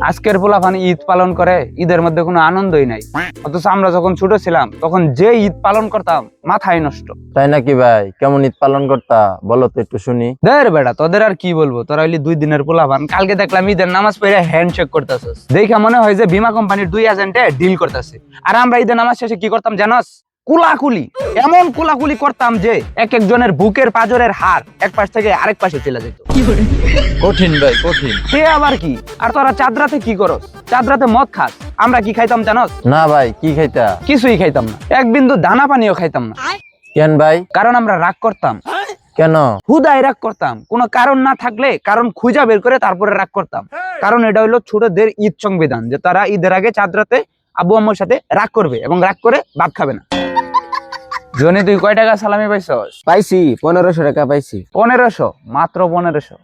আজকের পোলাপান ঈদ পালন করে, ঈদের মধ্যে কোনো আনন্দই নাই। অথচ আমরা যখন ছোট ছিলাম তখন যে ঈদ পালন করতাম মাথায় নষ্ট। তাই নাকি ভাই? কেমন ঈদ পালন করতা বলো তো একটু শুনি। দের বেটা, তোদের আর কি বলবো, তোরা হইলি 2 দিনের পোলাপান। কালকে দেখলাম ঈদের নামাজ পড়ে হ্যান্ডশেক করতেছিস, দেখে মনে হয় যে বীমা কোম্পানির 2 এজেন্টে ডিল করতেছে। আর আমরা ঈদের নামাজ শেষে কি করতাম জানোস? কুলাকুলি, এমন কুলাকুলি করতাম যে এক একজনের বুকের পাজরের হাড় এক পাশ থেকে আরেক পাশে চলে যেত। কঠিন ভাই, কঠিন। সে আবার কি? আর তোরা চাঁদরাতে কি করস? চাঁদরাতে মদ খাস। আমরা কি খাইতাম জানোস? না ভাই, কি খাইতা? কিছুই খাইতাম না, এক বিন্দু দানা পানিও খাইতাম না। কেন ভাই? কারণ আমরা রাগ করতাম। কেন? হুদায় রাগ করতাম, কোনো কারণ না থাকলে কারণ খুঁজা বের করে তারপরে রাগ করতাম। কারণ এটা হইলো ছোটদের ঈদ সংবিধান, যে তারা ঈদের আগে চাঁদরাতে আব্বু আম্মুর সাথে রাগ করবে এবং রাগ করে ভাত খাবে না। জনি, তুই কয় টাকা সালামি পাইছস? পাইছি 1500 টাকা পাইছি। 1500? মাত্র 1500?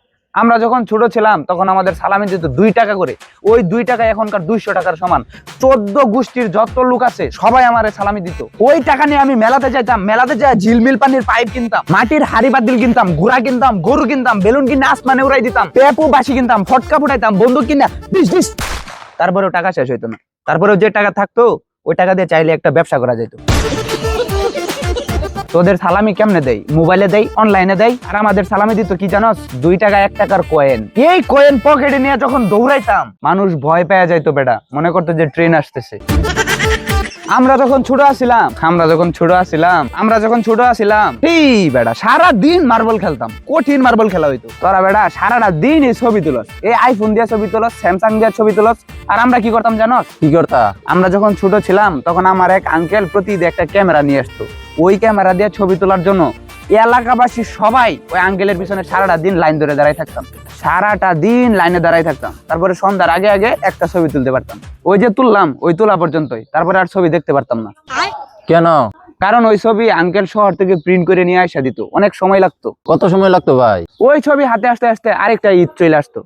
আমরা যখন ছোট ছিলাম তখন আমাদের সালামি দিত 2 টাকা করে। ওই 2 টাকা এখনকার 200 টাকার সমান। 14 গোষ্ঠীর যত লোক আছে সবাই আমারে সালামি দিত। ওই টাকা নিয়ে আমি মেলাতে যাইতাম, মেলাতে যাই ঝিলমিল পানির পাইপ কিনতাম, মাটির হাড়ি বাতিল কিনতাম, ঘোড়া কিনতাম, গরু কিনতাম, বেলুন কিনে আসমানে উড়াই দিতাম, পেপু বাসি কিনতাম, ফটকা ফুটাইতাম, বন্দুক কিনা ডিস ডিস। তারপরেও টাকা শেষ হইতো না। তারপরেও যে টাকা থাকতো ওই টাকা দিয়ে চাইলে একটা ব্যবসা করা যেত। তোদের সালামি কেমনে দেয়? মোবাইলে দেয়, অনলাইনে দেয়। আর আমাদের সালামি দিত কি জানোস? 2 টাকা 1 টাকার কয়েন। এই কয়েন পকেটে নিয়ে যখন দৌড়াইতাম মানুষ ভয় পেয়ে যাইতো বেটা, মনে করতো যে ট্রেন আসতেছে। আমরা যখন ছোট আছিলাম এই বেটা সারা দিন মার্বেল খেলতাম। কঠিন মার্বেল খেলা হইতো। তোরা বেটা সারাটা দিন এই ছবি তুলস, এই আইফোন দিয়ে ছবি তুলস, স্যামসাং দিয়ে ছবি তুলস। আর আমরা কি করতাম জানোস? কি করতা? আমরা যখন ছোট ছিলাম তখন আমার এক আঙ্কেল প্রতিদিন একটা ক্যামেরা নিয়ে আসতো। ওই ক্যামেরা দিয়ে ছবি তোলার জন্য এলাকাবাসী সবাই ওই আঙ্কেলের পিছনে সারাটা দিন লাইন ধরে দাঁড়াই থাকতাম। সারাটা দিন লাইনে দাঁড়াই থাকতাম। তারপরে সন্ধ্যার আগে আগে একটা ছবি তুলতে পারতাম। ওই যে তুললাম, ওই তোলা পর্যন্তই, তারপরে আর ছবি দেখতে পারতাম না। কেন? কারণ ওই ছবি আঙ্কেল শহর থেকে প্রিন্ট করে নিয়ে আসা দিত, অনেক সময় লাগতো। কত সময় লাগতো ভাই? ওই ছবি হাতে আসতে আসতে আরেকটা ঈদ চলে আসতো।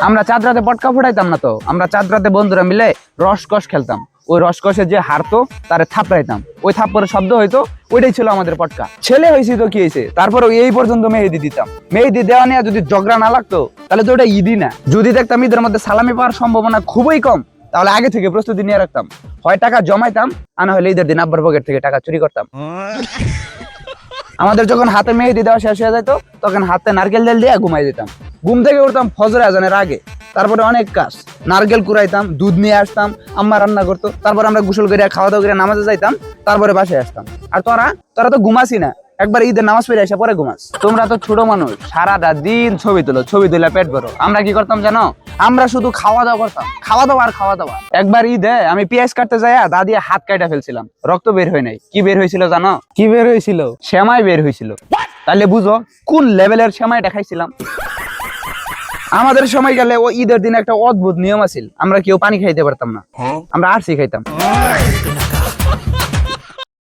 আমরা চাঁদরাতে পটকা ফুটাইতাম না তো, আমরা চাঁদরাতে বন্ধুরা মিলে রসকস খেলতাম। ওই রসকসে যে হারতো তারে থাপড়াইতাম, ওই থাপ্পড়ের শব্দ হইতো, ওইটাই ছিল আমাদের পটকা। ছেলে হয়েছি তো কি হয়েছে, তারপরে এই পর্যন্ত মেহেদি দিতাম। মেহেদি দেওয়া নিয়ে যদি ঝগড়া না লাগতো তাহলে তো ওটা ঈদই না। যদি দেখতাম ঈদের মধ্যে সালামি পাওয়ার সম্ভাবনা খুবই কম, তাহলে আগে থেকে প্রস্তুতি নিয়ে রাখতাম। হয় টাকা জমাইতাম, আর না হলে ঈদের দিন আব্বার পকেট থেকে টাকা চুরি করতাম। আমাদের যখন হাতে মেহেদি দেওয়া শেষ হয়ে যেত তখন হাতে নারকেল তেল দিয়ে ঘুমাই দিতাম। ঘুম থেকে উঠতাম ফজর আজানের আগে। তারপরে অনেক কাজ, নারকেল কুড়াইতাম, দুধ নিয়ে আসতাম, আম্মা রান্না করতো। তারপর আমরা গোসল করে খাওয়া দাওয়া করে নামাজে যাইতাম, তারপরে বাসায় আসতাম। আর তোরা তো ঘুমাসি না, একবার ঈদের নামাজ পড়ে আসা পরে ঘুমাস। তোমরা তো ছোট মানুষ, সারাটা দিন ছবি তুলে পেট ভরো। আমরা কি করতাম জানো? আমরা শুধু খাওয়া দাওয়া করতাম, খাওয়া দাওয়া। একবার ঈদে আমি পেঁয়াজ কাটতে যাইয়া দাদি হাত কাটা ফেলছিলাম, রক্ত বের হয় নাই। কি বের হয়েছিল জানো? কি বের হয়েছিল? সেমাই বের হয়েছিল। তাহলে বুঝো কোন লেভেলের সেমাই দেখাইছিলাম। আমাদের সময় গেলে ও ঈদের দিন একটা অদ্ভুত নিয়ম আছিল, আমরা কেউ পানি খাইতে পারতাম না, আমরা আরসি খাইতাম।